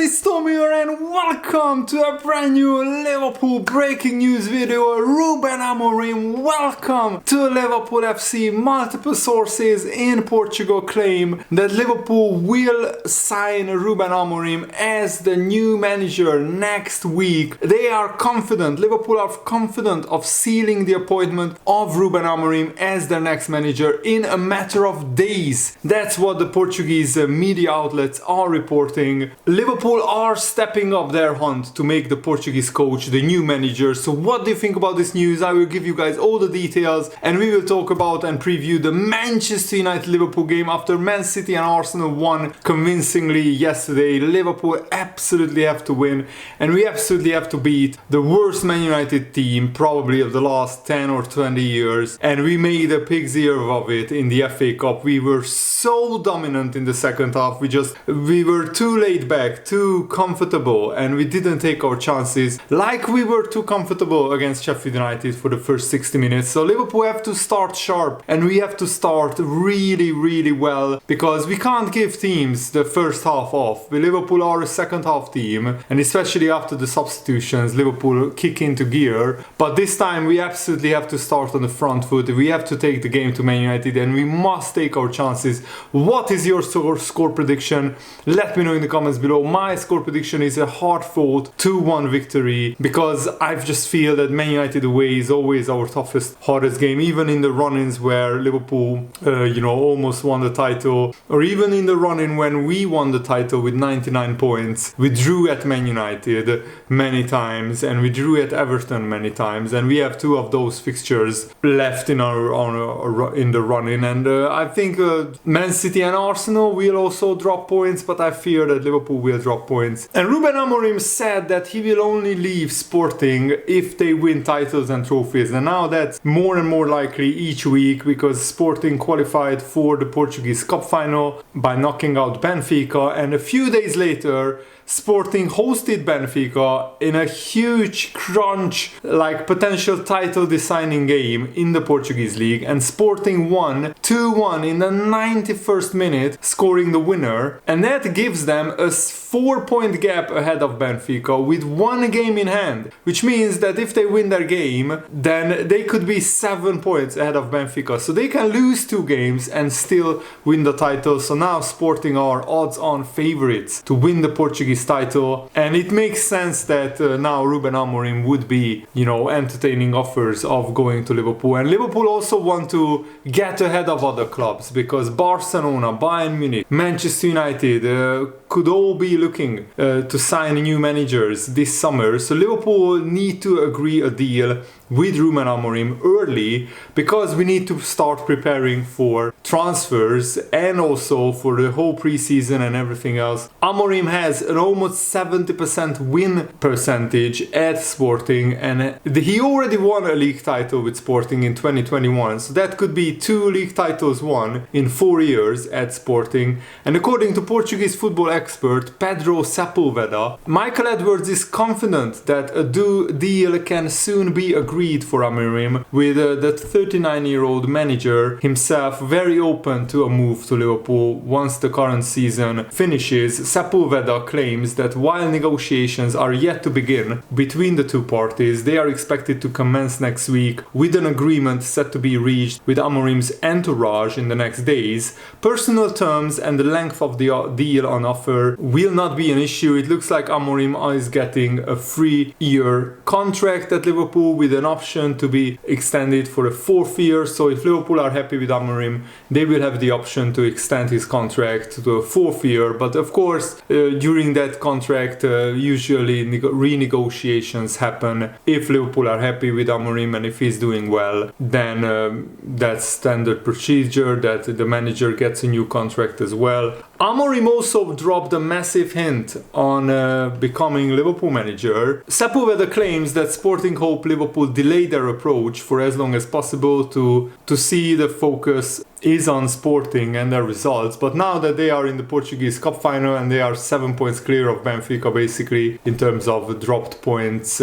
it's Tommy here and welcome to a brand new Liverpool breaking news video. Ruben Amorim, welcome to Liverpool FC. Multiple sources in Portugal claim that Liverpool will sign Ruben Amorim as the new manager next week. They are confident, Liverpool are confident of sealing the appointment of Ruben Amorim as their next manager in a matter of days. That's what the Portuguese media outlets are reporting. Liverpool are stepping up their hunt to make the Portuguese coach the new manager. So what do you think about this news? I will give you guys all the details and we will talk about and preview the Manchester United Liverpool game after Man City and Arsenal won convincingly yesterday. Liverpool absolutely have to win and we absolutely have to beat the worst Man United team probably of the last 10 or 20 years, and we made a pig's ear of it in the FA Cup. We were so dominant in the second half. We were too laid back, too comfortable, and we didn't take our chances like we were too comfortable against Sheffield United for the first 60 minutes. So Liverpool have to start sharp and we have to start really well, because we can't give teams the first half off. Liverpool are a second half team, and especially after the substitutions Liverpool kick into gear. But this time we absolutely have to start on the front foot. We have to take the game to Man United and we must take our chances. What is your score prediction? Let me know in the comments below. My score prediction is a hard-fought 2-1 victory, because I just feel that Man United away is always our toughest, hardest game. Even in the run-ins where Liverpool almost won the title, or even in the run-in when we won the title with 99 points, we drew at Man United many times and we drew at Everton many times, and we have two of those fixtures left in the run-in. And I think Man City and Arsenal will also drop points, but I fear that Liverpool will drop points. And Ruben Amorim said that he will only leave Sporting if they win titles and trophies, and now that's more and more likely each week, because Sporting qualified for the Portuguese Cup final by knocking out Benfica, and a few days later Sporting hosted Benfica in a huge crunch, like potential title deciding game in the Portuguese league, and Sporting won 2-1 in the 91st minute, scoring the winner, and that gives them a 4-point gap ahead of Benfica with one game in hand, which means that if they win their game then they could be 7 points ahead of Benfica, so they can lose 2 games and still win the title. So now Sporting are odds-on favorites to win the Portuguese title, and it makes sense that now Ruben Amorim would be, entertaining offers of going to Liverpool. And Liverpool also want to get ahead of other clubs, because Barcelona, Bayern Munich, Manchester United could all be looking to sign new managers this summer. So Liverpool need to agree a deal with Ruben Amorim early, because we need to start preparing for transfers and also for the whole preseason and everything else. Amorim has an almost 70% win percentage at Sporting, and he already won a league title with Sporting in 2021, so that could be 2 league titles won in 4 years at Sporting. And according to Portuguese football expert Pedro Sepulveda, Michael Edwards is confident that a deal can soon be agreed for Amorim, with the 39-year-old manager himself very open to a move to Liverpool once the current season finishes. Sepulveda claims that while negotiations are yet to begin between the two parties, they are expected to commence next week, with an agreement set to be reached with Amorim's entourage in the next days. Personal terms and the length of the deal on offer will not be an issue. It looks like Amorim is getting a 3-year contract at Liverpool with an option to be extended for a 4th year. So if Liverpool are happy with Amorim, they will have the option to extend his contract to a 4th year. But of course, during that contract, usually renegotiations happen. If Liverpool are happy with Amorim and if he's doing well, then that's standard procedure that the manager gets a new contract as well. Amorim also dropped a massive hint on becoming Liverpool manager. Sepulveda claims that Sporting hope Liverpool delay their approach for as long as possible to see the focus is on Sporting and their results, but now that they are in the Portuguese Cup final and they are 7 points clear of Benfica basically in terms of dropped points,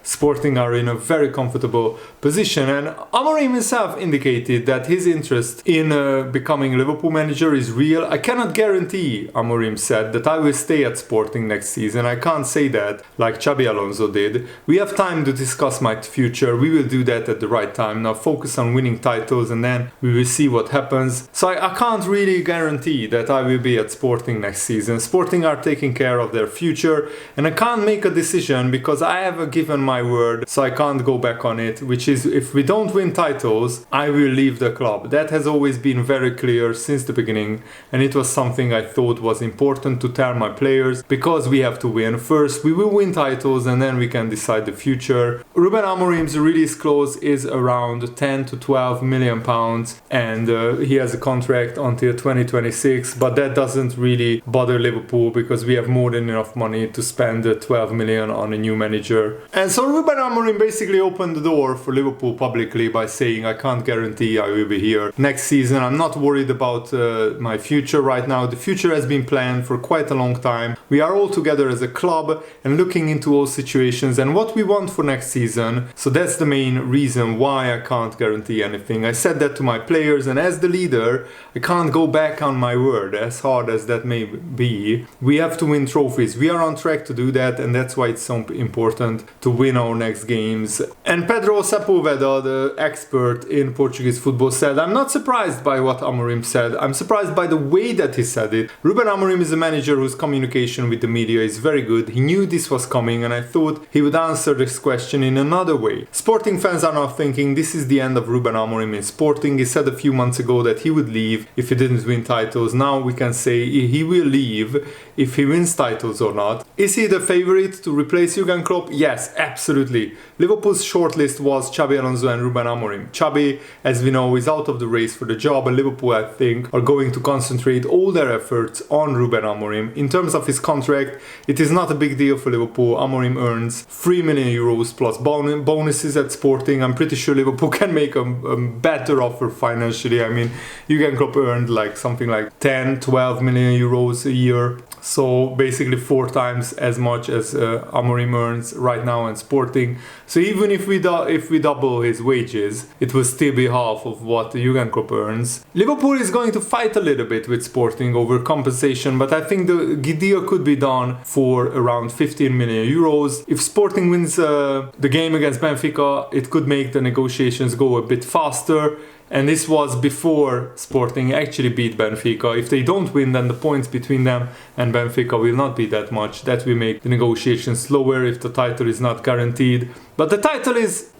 Sporting are in a very comfortable position. And Amorim himself indicated that his interest in becoming Liverpool manager is real. I cannot guarantee, Amorim said, that I will stay at Sporting next season. I can't say that like Xabi Alonso did. We have time to discuss my future. We will do that at the right time. Now focus on winning titles and then we will see what happens. So I can't really guarantee that I will be at Sporting next season. Sporting are taking care of their future and I can't make a decision because I have given my word, so I can't go back on it, which is if we don't win titles, I will leave the club. That has always been very clear since the beginning, and it was something I thought was important to tell my players because we have to win. First, we will win titles and then we can decide the future. Ruben Amorim's release clause is around 10 to 12 million pounds and he has a contract until 2026, but that doesn't really bother Liverpool because we have more than enough money to spend 12 million on a new manager. And so Ruben Amorim basically opened the door for Liverpool publicly by saying I can't guarantee I will be here next season. I'm not worried about my future right now. The future has been planned for quite a long time. We are all together as a club and looking into all situations and what we want for next season. So that's the main reason why I can't guarantee anything. I said that to my players, and as the leader I can't go back on my word, as hard as that may be. We have to win trophies. We are on track to do that, and that's why it's so important to win our next games. And Pedro Sepulveda, the expert in Portuguese football, said, I'm not surprised by what Amorim said. I'm surprised by the way that he said it. Ruben Amorim is a manager whose communication with the media is very good. He knew this was coming and I thought he would answer this question in another way. Sporting fans are now thinking this is the end of Ruben Amorim in Sporting. He said a few months ago that he would leave if he didn't win titles. Now we can say he will leave if he wins titles or not. Is he the favorite to replace Jurgen Klopp? Yes, absolutely. Liverpool's shortlist was Xabi Alonso and Ruben Amorim. Xabi, as we know, is out of the race for the job, and Liverpool, I think, are going to concentrate all their efforts on Ruben Amorim. In terms of his contract, it is not a big deal for Liverpool. Amorim earns 3 million euros plus bonuses at Sporting. I'm pretty sure Liverpool can make a better offer financially. I mean, Jurgen Klopp earned something like 10, 12 million euros a year. So basically 4 times as much as Amorim earns right now in Sporting. So even if we double his wages, it will still be half of what Jurgen Klopp earns. Liverpool is going to fight a little bit with Sporting over compensation, but I think the deal could be done for around 15 million euros. If Sporting wins the game against Benfica, it could make the negotiations go a bit faster. And this was before Sporting actually beat Benfica. If they don't win, then the points between them and Benfica will not be that much. That will make the negotiations slower if the title is not guaranteed. But the title is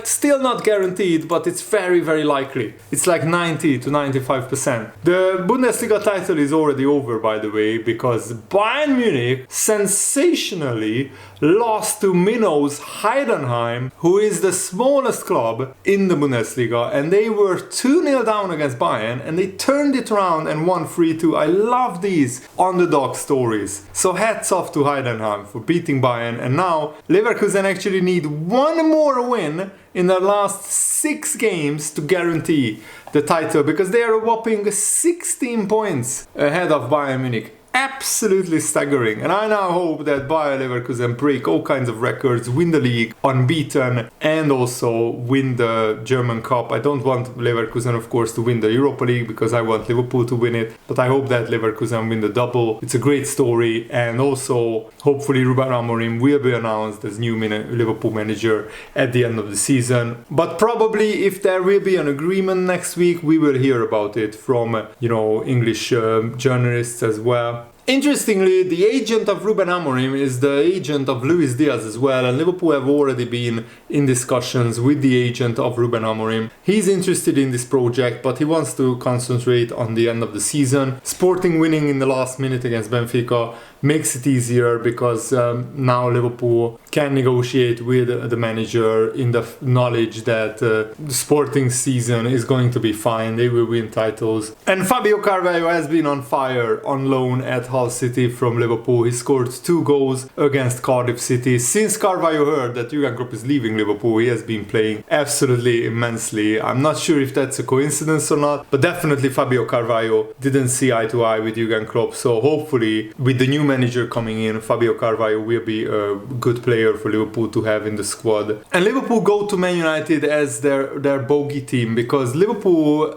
still not guaranteed, but it's very, very likely. It's like 90 to 95%. The Bundesliga title is already over, by the way, because Bayern Munich sensationally lost to Minnows Heidenheim, who is the smallest club in the Bundesliga, and they were 2-0 down against Bayern and they turned it around and won 3-2. I love these underdog stories. So hats off to Heidenheim for beating Bayern, and now Leverkusen actually need one more win in their last 6 games to guarantee the title, because they are a whopping 16 points ahead of Bayern Munich. Absolutely staggering. And I now hope that Bayer Leverkusen break all kinds of records, win the league unbeaten, and also win the German Cup. I don't want Leverkusen, of course, to win the Europa League because I want Liverpool to win it, but I hope that Leverkusen win the double. It's a great story, and also hopefully Ruben Amorim will be announced as new Liverpool manager at the end of the season. But probably if there will be an agreement next week, we will hear about it from English journalists as well. Interestingly, the agent of Ruben Amorim is the agent of Luis Diaz as well, and Liverpool have already been in discussions with the agent of Ruben Amorim. He's interested in this project, but he wants to concentrate on the end of the season. Sporting winning in the last minute against Benfica makes it easier because now Liverpool can negotiate with the manager in the knowledge that the Sporting season is going to be fine. They will win titles. And Fabio Carvalho has been on fire on loan at Hull Hull City from Liverpool. He scored 2 goals against Cardiff City. Since Carvalho heard that Jurgen Klopp is leaving Liverpool, he has been playing absolutely immensely. I'm not sure if that's a coincidence or not, but definitely Fabio Carvalho didn't see eye to eye with Jurgen Klopp. So hopefully with the new manager coming in, Fabio Carvalho will be a good player for Liverpool to have in the squad. And Liverpool go to Man United as their bogey team, because Liverpool,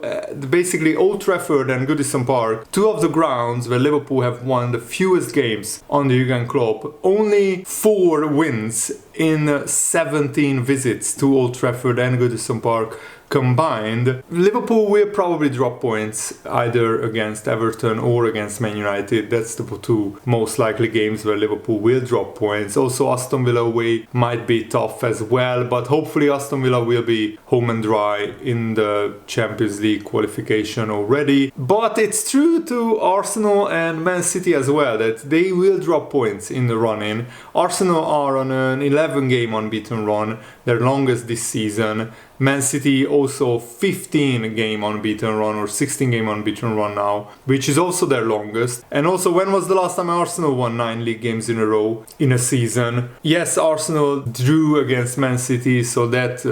basically Old Trafford and Goodison Park, 2 of the grounds where Liverpool have won the fewest games under Jurgen Klopp, only 4 wins in 17 visits to Old Trafford and Goodison Park combined. Liverpool will probably drop points either against Everton or against Man United. That's the 2 most likely games where Liverpool will drop points. Also Aston Villa away might be tough as well, but hopefully Aston Villa will be home and dry in the Champions League qualification already. But it's true to Arsenal and Man City as well that they will drop points in the run-in. Arsenal are on an 11-game unbeaten run, their longest this season. Man City also 15-game unbeaten run or 16-game unbeaten run now, which is also their longest. And also, when was the last time Arsenal won 9 league games in a row in a season? Yes, Arsenal drew against Man City, so that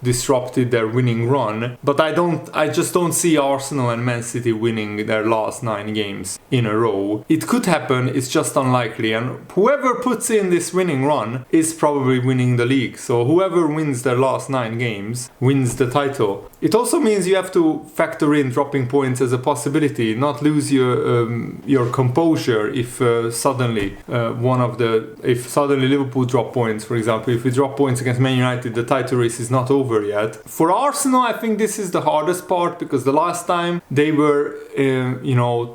disrupted their winning run, but I just don't see Arsenal and Man City winning their last 9 games in a row. It could happen, it's just unlikely, and whoever puts in this winning run is probably winning the league. So whoever wins their last 9 games wins the title. It also means you have to factor in dropping points as a possibility, not lose your composure if suddenly Liverpool drop points, for example. If we drop points against Man United, the title race is not over yet. For Arsenal, I think this is the hardest part, because the last time they were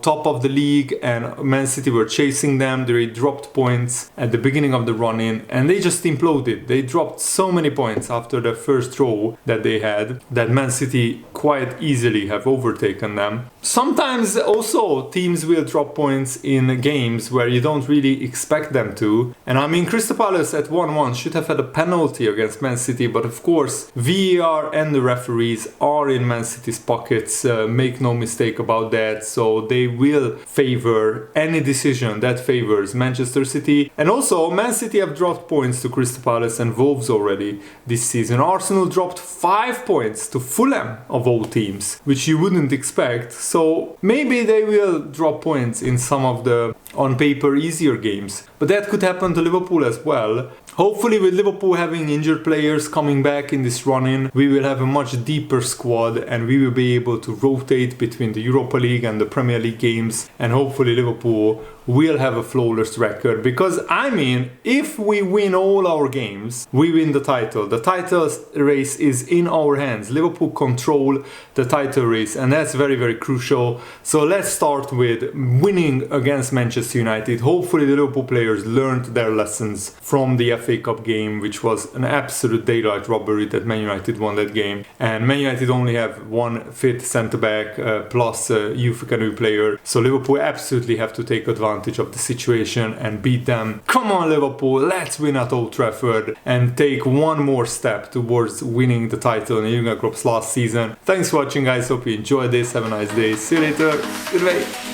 top of the league and Man City were chasing them, they dropped points at the beginning of the run-in and they just imploded. They dropped so many points after the first draw that they had that Man City quite easily have overtaken them. Sometimes also teams will drop points in games where you don't really expect them to, and I mean Crystal Palace at 1-1 should have had a penalty against Man City, but of course VAR and the referees are in Man City's pockets, make no mistake about that, so they will favor any decision that favors Manchester City. And also Man City have dropped points to Crystal Palace and Wolves already this season. Arsenal dropped 5 points to Fulham of all teams, which you wouldn't expect, so maybe they will drop points in some of the on paper easier games, but that could happen to Liverpool as well. Hopefully with Liverpool having injured players coming back in this run-in, we will have a much deeper squad and we will be able to rotate between the Europa League and the Premier League games, and hopefully Liverpool will have a flawless record, because I mean, if we win all our games, we win the title. The title race is in our hands. Liverpool control the title race, and that's very, very crucial. So let's start with winning against Manchester United. Hopefully the Liverpool players learned their lessons from the FA Cup game, which was an absolute daylight robbery that Man United won that game. And Man United only have 1 fit centre-back plus a youth academy player. So Liverpool absolutely have to take advantage of the situation and beat them. Come on Liverpool, let's win at Old Trafford and take one more step towards winning the title in Jurgen Klopp's last season. Thanks for watching guys, hope you enjoyed this, have a nice day, see you later, goodbye.